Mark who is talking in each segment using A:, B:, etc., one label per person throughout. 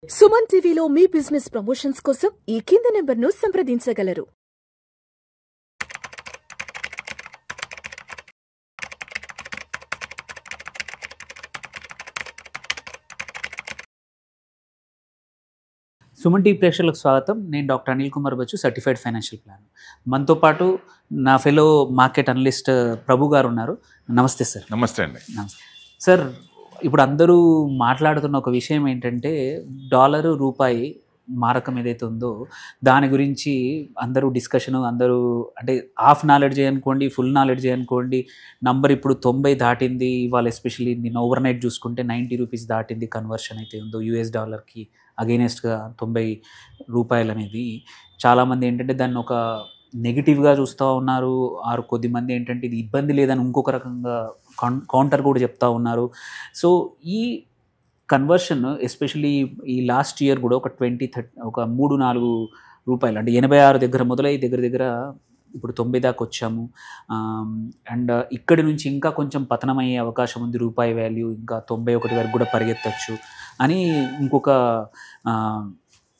A: సుమన్ టీవీలో మీ business promotions కోసం ఈ కింది నెంబర్ను సంప్రదించగలరు.
B: సుమన్ టీవీ ప్రేక్షకులకు స్వాగతం. నేను doctor Anil Kumar Bachchu, certified financial planner. మనతో పాటు నా ఫెలో మార్కెట్ అనలిస్ట్ ప్రభు గారు ఉన్నారు. నమస్తే సార్.
C: నమస్తే అండి.
B: నమస్తే సార్. ఇప్పుడు అందరూ మాట్లాడుతున్న ఒక విషయం ఏంటంటే, డాలరు రూపాయి మారకం ఏదైతే ఉందో దాని గురించి అందరూ డిస్కషను, అందరూ అంటే హాఫ్ నాలెడ్జ్ అనుకోండి, ఫుల్ నాలెడ్జ్ అనుకోండి. నంబర్ ఇప్పుడు 90 దాటింది. ఇవాళ ఎస్పెషల్లీ నిన్న ఓవర్ నైట్ చూసుకుంటే 90 రూపీస్ దాటింది కన్వర్షన్ అయితే ఉందో యూఎస్ డాలర్కి అగైనెస్ట్గా 90 రూపాయలు అనేది. చాలామంది ఏంటంటే దాన్ని ఒక నెగిటివ్గా చూస్తూ ఉన్నారు. ఆరు కొద్దిమంది ఏంటంటే ఇది ఇబ్బంది లేదని ఇంకొక రకంగా కౌంటర్ కూడా చెప్తా ఉన్నారు. సో ఈ కన్వర్షన్ ఎస్పెషల్లీ ఈ లాస్ట్ ఇయర్ కూడా ఒక 20-30 ఒక 3-4 రూపాయలు అంటే 86 దగ్గర మొదలై దగ్గర ఇప్పుడు 90 దాకా వచ్చాము. అండ్ ఇక్కడి నుంచి ఇంకా కొంచెం పతనమయ్యే అవకాశం ఉంది. రూపాయి వాల్యూ ఇంకా 91 వరకు కూడా పరిగెత్తచ్చు అని ఇంకొక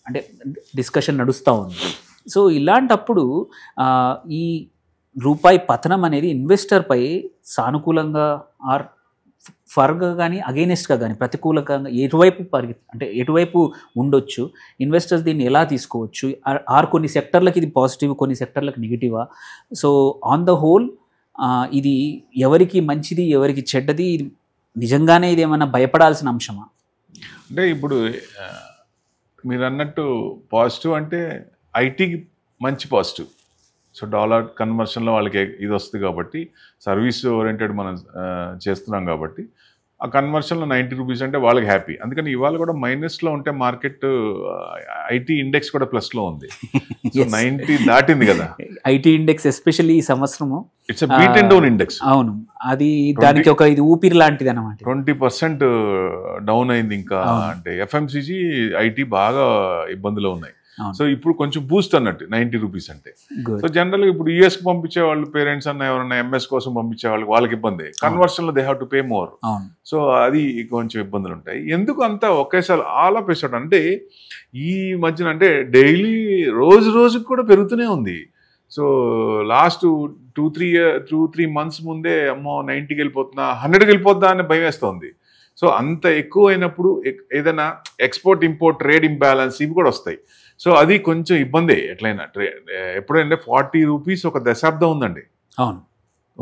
B: అంటే డిస్కషన్ నడుస్తూ ఉంది. సో ఇలాంటప్పుడు ఈ రూపాయి పతనం అనేది ఇన్వెస్టర్పై సానుకూలంగా ఆర్ ఫర్గా కానీ అగైనెస్ట్గా కానీ ప్రతికూలంగా ఎటువైపు అంటే ఎటువైపు ఉండొచ్చు, ఇన్వెస్టర్స్ దీన్ని ఎలా తీసుకోవచ్చు, ఆర్ కొన్ని సెక్టర్లకు ఇది పాజిటివ్, కొన్ని సెక్టర్లకు నెగిటివా? సో ఆన్ ద హోల్ ఇది ఎవరికి మంచిది, ఎవరికి చెడ్డది? నిజంగానే ఇది ఏమైనా భయపడాల్సిన అంశమా?
C: అంటే ఇప్పుడు మీరు అన్నట్టు పాజిటివ్ అంటే ఐటీకి మంచి పాజిటివ్. సో డాలర్ కన్వర్షన్లో వాళ్ళకి ఇది వస్తుంది కాబట్టి, సర్వీస్ ఓరియంటెడ్ మనం చేస్తున్నాం కాబట్టి ఆ కన్వర్షన్లో 90 రూపీస్ అంటే వాళ్ళకి హ్యాపీ. అందుకని ఇవాళ కూడా మైనస్లో ఉంటే మార్కెట్, ఐటీ ఇండెక్స్ కూడా ప్లస్లో ఉంది. సో 90 దాటింది కదా
B: ఐటీ ఇండెక్స్ ఎస్పెషల్లీ ఈ సంవత్సరము.
C: It's beat and down index.
B: అవును, అది దానికి ఒక ఇది ఊపిరి లాంటిది అన్నమాట.
C: 20% డౌన్ అయింది. ఇంకా అంటే ఎఫ్ఎంసీజీ, ఐటీ బాగా ఇబ్బందులో ఉన్నాయి. సో ఇప్పుడు కొంచెం బూస్ట్ అన్నట్టు 90 రూపీస్ అంటే. సో జనరల్గా ఇప్పుడు యూఎస్కి పంపించే వాళ్ళు, పేరెంట్స్ అన్న ఎవరన్నా ఎంఎస్ కోసం పంపించే వాళ్ళకి ఇబ్బంది. కన్వర్షన్లో they have to pay more. So అది కొంచెం ఇబ్బందులు ఉంటాయి. ఎందుకు అంతా ఒకేసారి ఆల్ ఆఫ్ ఎసడ్ అంటే ఈ మధ్యన అంటే డైలీ రోజుకి కూడా పెరుగుతూనే ఉంది. సో లాస్ట్ 2-3 మంత్స్ ముందే అమ్మో 90కి వెళ్ళిపోతున్నా, 100కి వెళ్ళిపోద్దా అని భయం వేస్తుంది. సో అంత ఎక్కువ అయినప్పుడు ఏదైనా ఎక్స్పోర్ట్ ఇంపోర్ట్ ట్రేడ్ ఇంబ్యాలెన్స్ ఇవి కూడా వస్తాయి. సో అది కొంచెం ఇబ్బంది. ఎట్లయినా ఎప్పుడంటే 40 రూపీస్ ఒక దశాబ్దం ఉందండి.
B: అవును,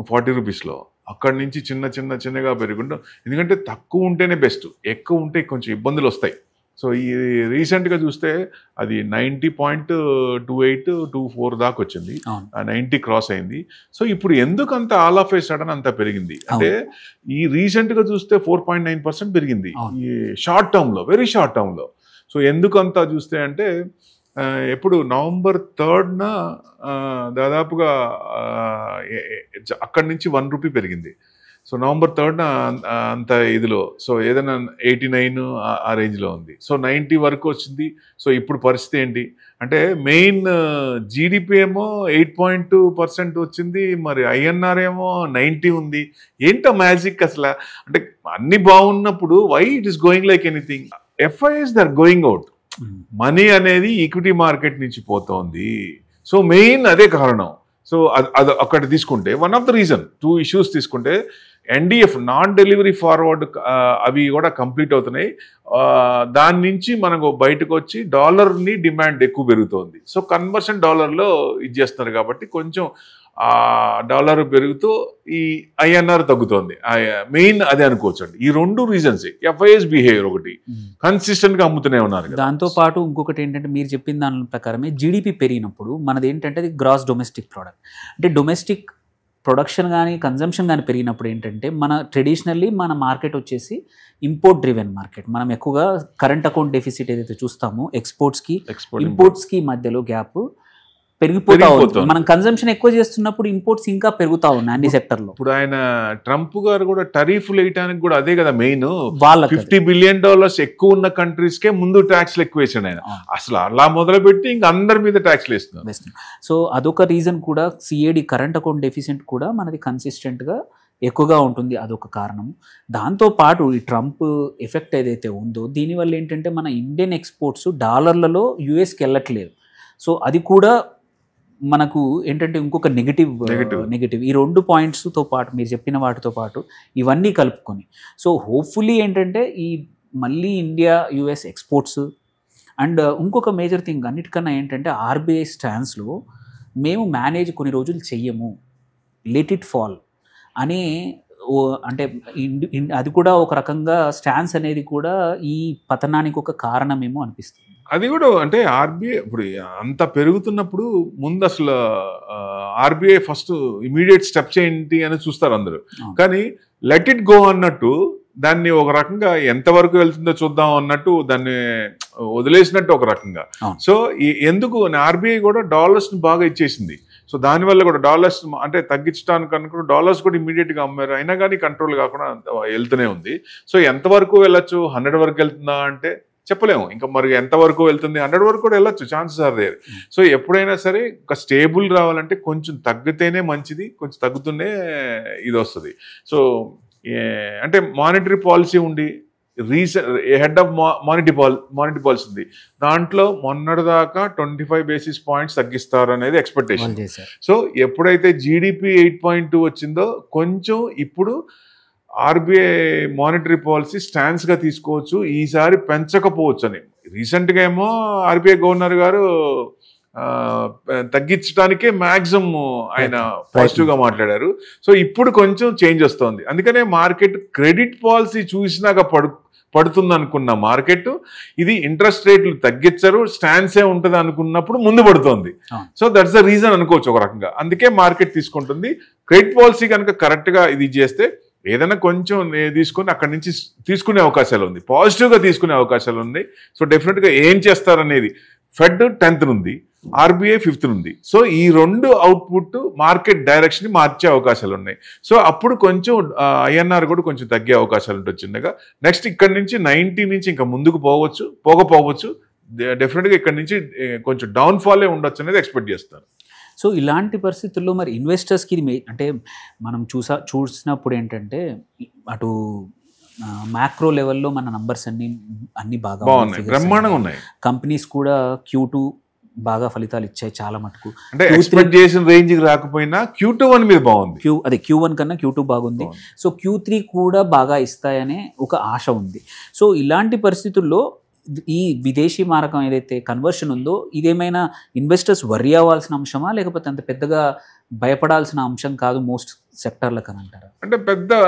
C: 40 రూపీస్లో అక్కడి నుంచి చిన్నగా పెరుగుంటాం. ఎందుకంటే తక్కువ ఉంటేనే బెస్ట్, ఎక్కువ ఉంటే కొంచెం ఇబ్బందులు వస్తాయి. సో ఈ రీసెంట్గా చూస్తే అది 90.28-24 దాకా వచ్చింది. 90 క్రాస్ అయింది. సో ఇప్పుడు ఎందుకు అంత ఆల్ ఆఫ్ ఏ సడన్ అంత పెరిగింది అంటే, ఈ రీసెంట్గా చూస్తే 4.9% పెరిగింది ఈ షార్ట్ టర్మ్లో, వెరీ షార్ట్ టర్మ్లో. సో ఎందుకంతా చూస్తే అంటే ఎప్పుడు నవంబర్ 3న దాదాపుగా అక్కడి నుంచి 1 రూపీ పెరిగింది. సో నవంబర్ 3న అంత ఇదిలో, సో ఏదైనా 89 ఆ రేంజ్లో ఉంది. సో 90 వరకు వచ్చింది. సో ఇప్పుడు పరిస్థితి ఏంటి అంటే, మెయిన్ జీడిపి ఏమో 8.2% వచ్చింది, మరి ఐఎన్ఆర్ ఏమో 90 ఉంది. ఏంటో మ్యాజిక్ అసలు. అంటే అన్ని బాగున్నప్పుడు why it is going like anything. FIIs they are going out. Money అనేది ఈక్విటీ మార్కెట్ నుంచి పోతోంది. సో మెయిన్ అదే కారణం. సో అది అక్కడ తీసుకుంటే one of the reason, 2 issues తీసుకుంటే NDF నాన్ డెలివరీ ఫార్వర్డ్ అవి కూడా కంప్లీట్ అవుతున్నాయి. దాని నుంచి మనకు బయటకు వచ్చి డాలర్ని డిమాండ్ ఎక్కువ పెరుగుతోంది. సో కన్వర్షన్ డాలర్లో ఇది చేస్తున్నారు కాబట్టి కొంచెం డాలర్ పెరుగుతూ ఈ INR తగ్గుతోంది. మెయిన్ అదే అనుకోవచ్చు అండి. ఈ 2 రీజన్స్. FIIs బిహేవియర్ ఒకటి కన్సిస్టెంట్గా అమ్ముతూనే ఉన్నారు.
B: దాంతో పాటు ఇంకొకటి ఏంటంటే, మీరు చెప్పిన దాని ప్రకారమే జీడిపి పెరిగినప్పుడు మనది ఏంటంటే అది గ్రాస్ డొమెస్టిక్ ప్రోడక్ట్. అంటే డొమెస్టిక్ ప్రొడక్షన్ కానీ కన్జంప్షన్ కానీ పెరిగినప్పుడు ఏంటంటే, మన ట్రెడిషనల్లీ మన మార్కెట్ వచ్చేసి ఇంపోర్ట్ డ్రివెన్ మార్కెట్. మనం ఎక్కువగా కరెంట్ అకౌంట్ డెఫిసిట్ ఏదైతే చూస్తామో ఇంపోర్ట్స్కి మధ్యలో గ్యాప్ పెరిగిపోతా ఉంది. మనం కన్జంప్షన్ ఎక్కువ చేస్తున్నప్పుడు ఇంపోర్ట్స్ ఇంకా పెరుగుతా ఉన్నాయి అన్ని సెక్టర్లో.
C: ఇప్పుడు ఆయన ట్రంప్ గారు కూడా టరీఫ్లు వేయడానికి కూడా అదే కదా మెయిన్.
B: వాళ్ళకి
C: $50 బిలియన్ ఎక్కువ ఉన్న కంట్రీస్కే ముందు ట్యాక్స్లు ఎక్కువ వేసాడు ఆయన. అసలు అలా మొదలుపెట్టి ఇంకా అందరి మీద ట్యాక్స్లు వేస్తున్నారు.
B: సో అదొక రీజన్ కూడా. CAD కరెంట్ అకౌంట్ డెఫిసిట్ కూడా మనది కన్సిస్టెంట్గా ఎక్కువగా ఉంటుంది, అదొక కారణం. దాంతోపాటు ఈ ట్రంప్ ఎఫెక్ట్ ఏదైతే ఉందో దీనివల్ల ఏంటంటే మన ఇండియన్ ఎక్స్పోర్ట్స్ డాలర్లలో యూఎస్కి వెళ్ళట్లేదు. సో అది కూడా మనకు ఏంటంటే ఇంకొక నెగిటివ్ ఈ 2 పాయింట్స్తో పాటు మీరు చెప్పిన వాటితో పాటు ఇవన్నీ కలుపుకొని సో హోప్ఫుల్లీ ఏంటంటే ఈ మళ్ళీ ఇండియా యుఎస్ ఎక్స్పోర్ట్స్ అండ్ ఇంకొక మేజర్ థింగ్ అన్నిటికన్నా ఏంటంటే ఆర్బీఐ స్టాన్స్లో మేము మేనేజ్ కొన్ని రోజులు చెయ్యము, లెట్ ఇట్ ఫాల్ అని అంటే అది కూడా ఒక రకంగా స్టాన్స్ అనేది కూడా ఈ పతనానికి ఒక కారణమేమో అనిపిస్తుంది.
C: అది కూడా అంటే ఆర్బీఐ ఇప్పుడు అంత పెరుగుతున్నప్పుడు ముందు అసలు ఆర్బీఐ ఫస్ట్ ఇమీడియట్ స్టెప్స్ ఏంటి అని చూస్తారు అందరూ. కానీ లెట్ ఇట్ గో అన్నట్టు దాన్ని ఒక రకంగా ఎంతవరకు వెళ్తుందో చూద్దాం అన్నట్టు దాన్ని వదిలేసినట్టు ఒక రకంగా. సో ఎందుకు ఆర్బీఐ కూడా డాలర్స్ని బాగా ఇచ్చేసింది. సో దానివల్ల కూడా డాలర్స్ అంటే తగ్గించడానికి అనుకున్న డాలర్స్ కూడా ఇమీడియట్గా అమ్మారు, అయినా కానీ కంట్రోల్ కాకుండా వెళ్తూనే ఉంది. సో ఎంతవరకు వెళ్ళొచ్చు, 100 వరకు వెళ్తుందా అంటే చెప్పలేము. ఇంకా మరి ఎంతవరకు వెళ్తుంది, 100 వరకు కూడా వెళ్ళొచ్చు, ఛాన్సెస్ ఆర్ దేర్. సో ఎప్పుడైనా సరే ఒక స్టేబుల్ రావాలంటే కొంచెం తగ్గితేనే మంచిది, కొంచెం తగ్గుతూనే ఇది వస్తుంది. సో అంటే మానిటరీ పాలసీ ఉండి హెడ్ ఆఫ్ మానిటరీ పాలసీ ఉంది, దాంట్లో మొన్నటిదాకా 25 బేసిస్ పాయింట్స్ తగ్గిస్తారు అనేది ఎక్స్పెక్టేషన్. సో ఎప్పుడైతే జీడిపి 8.2 వచ్చిందో కొంచెం ఇప్పుడు ఆర్బీఐ మానిటరీ పాలసీ స్టాండ్స్గా తీసుకోవచ్చు, ఈసారి పెంచకపోవచ్చు అని. రీసెంట్గా ఏమో ఆర్బీఐ గవర్నర్ గారు తగ్గించడానికే మ్యాక్సిమం ఆయన పాజిటివ్గా మాట్లాడారు. సో ఇప్పుడు కొంచెం చేంజ్ వస్తుంది. అందుకనే మార్కెట్ క్రెడిట్ పాలసీ చూసినాక పడుతుంది అనుకున్న మార్కెట్ ఇది ఇంట్రెస్ట్ రేట్లు తగ్గించరు, స్టాండ్సే ఉంటుంది అనుకున్నప్పుడు ముందు పడుతుంది. సో దట్స్ ద రీజన్ అనుకోవచ్చు ఒక రకంగా. అందుకే మార్కెట్ తీసుకుంటుంది. క్రెడిట్ పాలసీ కనుక కరెక్ట్గా ఇది చేస్తే ఏదైనా కొంచెం తీసుకుని అక్కడి నుంచి తీసుకునే అవకాశాలు ఉంది, పాజిటివ్గా తీసుకునే అవకాశాలు ఉన్నాయి. సో డెఫినెట్గా ఏం చేస్తారనేది ఫెడ్ 10th ఉంది, ఆర్బీఐ 5th ఉంది. సో ఈ 2 అవుట్పుట్ మార్కెట్ డైరెక్షన్ మార్చే అవకాశాలు ఉన్నాయి. సో అప్పుడు కొంచెం ఐఎన్ఆర్ కూడా కొంచెం తగ్గే అవకాశాలు ఉంటుంది చిన్నగా. నెక్స్ట్ ఇక్కడ నుంచి 90 నుంచి ఇంకా ముందుకు పోకపోవచ్చు, డెఫినెట్గా ఇక్కడ నుంచి కొంచెం డౌన్ఫాలే ఉండొచ్చు అనేది ఎక్స్పెక్ట్ చేస్తారు.
B: సో ఇలాంటి పరిస్థితుల్లో మరి ఇన్వెస్టర్స్కి ఇది అంటే మనం చూసినప్పుడు ఏంటంటే అటు మ్యాక్రో లెవెల్లో మన నంబర్స్ అన్ని బాగా
C: బ్రహ్మాండంగా ఉన్నాయి.
B: కంపెనీస్ కూడా Q2 బాగా ఫలితాలు ఇచ్చాయి చాలా మటుకు.
C: అంటే ఎక్స్పెక్ట్ చేసిన రేంజ్కి రాకపోయినా Q1 మీద బాగుంది.
B: Q1 కన్నా Q2 బాగుంది. సో Q3 కూడా బాగా ఇస్తాయనే ఒక ఆశ ఉంది. సో ఇలాంటి పరిస్థితుల్లో ఈ విదేశీ మారకం ఏదైతే కన్వర్షన్ ఉందో ఇదేమైనా ఇన్వెస్టర్స్ వర్రీ అవ్వాల్సిన అంశమా, లేకపోతే అంత పెద్దగా భయపడాల్సిన అంశం కాదు మోస్ట్ సెక్టర్లకు అని అంటారా?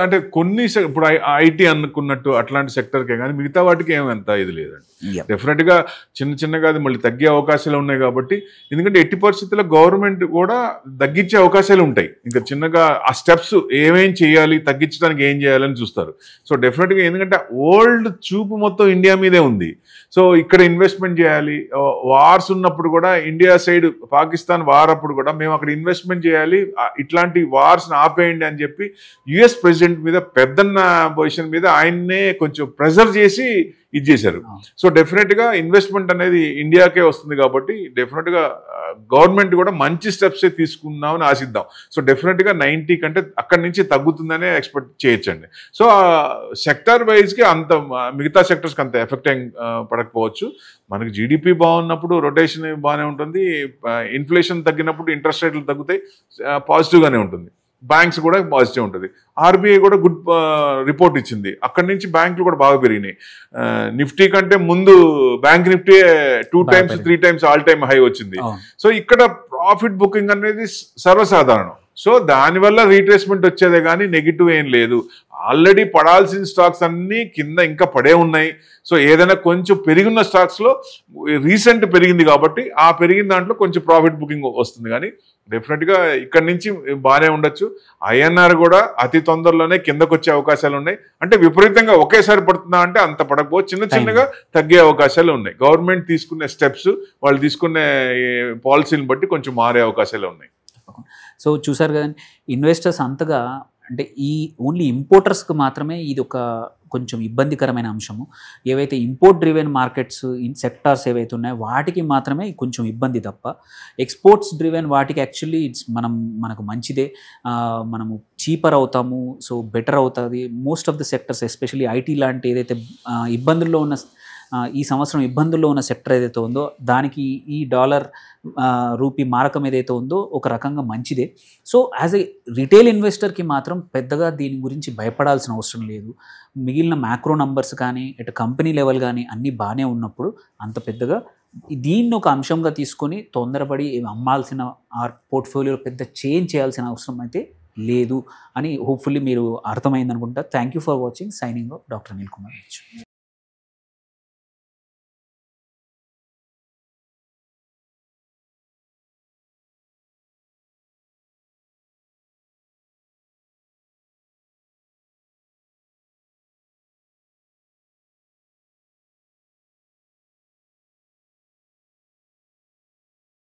C: అంటే కొన్ని ఇప్పుడు ఐటీ అనుకున్నట్టు అట్లాంటి సెక్టర్కే కానీ మిగతా వాటికి ఏమంత ఇది లేదండి. డెఫినెట్గా చిన్నగా అది మళ్ళీ తగ్గే అవకాశాలు ఉన్నాయి కాబట్టి, ఎందుకంటే ఎట్టి పరిస్థితుల్లో గవర్నమెంట్ కూడా తగ్గించే అవకాశాలు ఉంటాయి. ఇంకా చిన్నగా ఆ స్టెప్స్ ఏమేం చేయాలి, తగ్గించడానికి ఏం చేయాలని చూస్తారు. సో డెఫినెట్గా ఎందుకంటే ఓల్డ్ చూపు మొత్తం ఇండియా మీదే ఉంది. సో ఇక్కడ ఇన్వెస్ట్మెంట్ చేయాలి, వార్స్ ఉన్నప్పుడు కూడా ఇండియా సైడ్ పాకిస్తాన్ వార్ అప్పుడు కూడా మేము అక్కడ ఇన్వెస్ట్మెంట్ చేయాలి, ఇట్లాంటి వార్స్ని ఆపేయండి అని చెప్పి యుఎస్ ప్రెసిడెంట్ మీద పెద్దన్న పొజిషన్ మీద ఆయన్నే కొంచెం ప్రెజర్ చేసి ఇది చేశారు. సో డెఫినెట్గా ఇన్వెస్ట్మెంట్ అనేది ఇండియాకే వస్తుంది కాబట్టి డెఫినెట్గా గవర్నమెంట్ కూడా మంచి స్టెప్స్ తీసుకుందామని ఆశిద్దాం. సో డెఫినెట్గా 90 కంటే అక్కడి నుంచి తగ్గుతుందనే ఎక్స్పెక్ట్ చేయొచ్చండి. సో సెక్టర్ వైజ్కి అంత మిగతా సెక్టర్స్కి అంత ఎఫెక్ట్ పడకపోవచ్చు. మనకి జీడిపి బాగున్నప్పుడు రొటేషన్ బాగానే ఉంటుంది, ఇన్ఫ్లేషన్ తగ్గినప్పుడు ఇంట్రెస్ట్ రేట్లు తగ్గుతాయి, పాజిటివ్గానే ఉంటుంది. బ్యాంక్స్ కూడా పాజిటివ్ ఉంటుంది. ఆర్బీఐ కూడా గుడ్ రిపోర్ట్ ఇచ్చింది, అక్కడి నుంచి బ్యాంకులు కూడా బాగా పెరిగినాయి. నిఫ్టీ కంటే ముందు bank Nifty 2 times 3 times all time high వచ్చింది. సో ఇక్కడ ప్రాఫిట్ బుకింగ్ అనేది సర్వసాధారణం. సో దానివల్ల రీట్రేస్మెంట్ వచ్చేదే కానీ నెగిటివ్ ఏం లేదు. ఆల్రెడీ పడాల్సిన స్టాక్స్ అన్నీ కింద ఇంకా పడే ఉన్నాయి. సో ఏదైనా కొంచెం పెరిగిన స్టాక్స్లో రీసెంట్ పెరిగింది కాబట్టి ఆ పెరిగిన దాంట్లో కొంచెం ప్రాఫిట్ బుకింగ్ వస్తుంది. కానీ డెఫినెట్గా ఇక్కడ నుంచి బాగానే ఉండొచ్చు. ఐఎన్ఆర్ కూడా అతి తొందరలోనే కిందకు వచ్చే అవకాశాలు ఉన్నాయి. అంటే విపరీతంగా ఒకేసారి పడుతుందా అంటే అంత పడకపోవచ్చు, చిన్నగా తగ్గే అవకాశాలు ఉన్నాయి. గవర్నమెంట్ తీసుకునే స్టెప్స్, వాళ్ళు తీసుకునే పాలసీని బట్టి కొంచెం మారే అవకాశాలు ఉన్నాయి.
B: సో చూసారు కదండి, ఇన్వెస్టర్స్ అంతగా అంటే ఈ ఓన్లీ ఇంపోర్టర్స్కి మాత్రమే ఇది ఒక కొంచెం ఇబ్బందికరమైన అంశము. ఏవైతే ఇంపోర్ట్ డ్రివెన్ మార్కెట్స్ సెక్టార్స్ ఏవైతే ఉన్నాయో వాటికి మాత్రమే కొంచెం ఇబ్బంది తప్ప, ఎక్స్పోర్ట్స్ డ్రివెన్ వాటికి యాక్చువల్లీ మనకు మంచిదే, మనము చీపర్ అవుతాము, సో బెటర్ అవుతుంది. Most of the sectors especially IT లాంటి ఏదైతే ఇబ్బందుల్లో ఉన్న ఈ సంవత్సరం ఇబ్బందుల్లో ఉన్న సెక్టర్ ఏదైతే ఉందో దానికి ఈ డాలర్ రూపీ మారకం ఏదైతే ఉందో ఒక రకంగా మంచిదే. సో యాజ్ ఏ రిటైల్ ఇన్వెస్టర్కి మాత్రం పెద్దగా దీని గురించి భయపడాల్సిన అవసరం లేదు. మిగిలిన మ్యాక్రో నంబర్స్ కానీ ఇటు కంపెనీ లెవెల్ కానీ అన్నీ బాగానే ఉన్నప్పుడు అంత పెద్దగా దీన్ని ఒక అంశంగా తీసుకొని తొందరపడి అమ్మాల్సిన ఆ పోర్ట్ఫోలియోలో పెద్ద చేంజ్ చేయాల్సిన అవసరం అయితే లేదు అని హోప్ఫుల్లీ మీరు అర్థమైంది అనుకుంటా. Thank you for watching. Signing off doctor Anil Kumar.